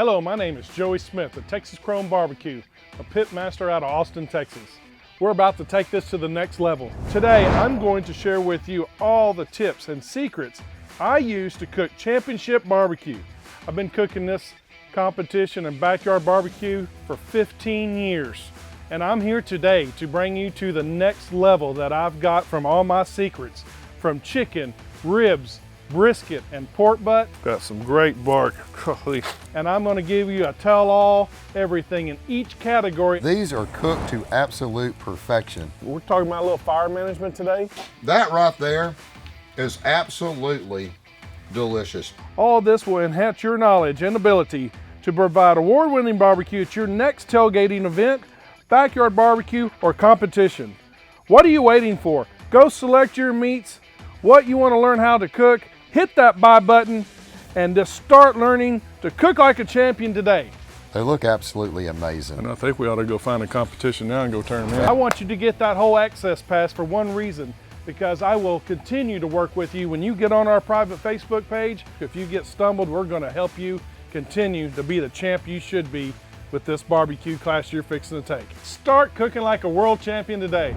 Hello, my name is Joey Smith at Texas Chrome BBQ, a pitmaster out of Austin, Texas. We're about to take this to the next level. Today, I'm going to share with you all the tips and secrets I use to cook championship barbecue. I've been cooking this competition and backyard barbecue for 15 years. And I'm here today to bring you to the next level that I've got from all my secrets, from chicken, ribs, brisket, and pork butt. Got some great bark. And I'm going to give you a tell-all, everything in each category. These are cooked to absolute perfection. We're talking about a little fire management today. That right there is absolutely delicious. All this will enhance your knowledge and ability to provide award-winning barbecue at your next tailgating event, backyard barbecue, or competition. What are you waiting for? Go select your meats, what you want to learn how to cook, hit that buy button, and just start learning to cook like a champion today. They look absolutely amazing. And I think we ought to go find a competition now and go turn them in. I want you to get that whole access pass for one reason, because I will continue to work with you when you get on our private Facebook page. If you get stumbled, we're going to help you continue to be the champ you should be with this barbecue class you're fixing to take. Start cooking like a world champion today.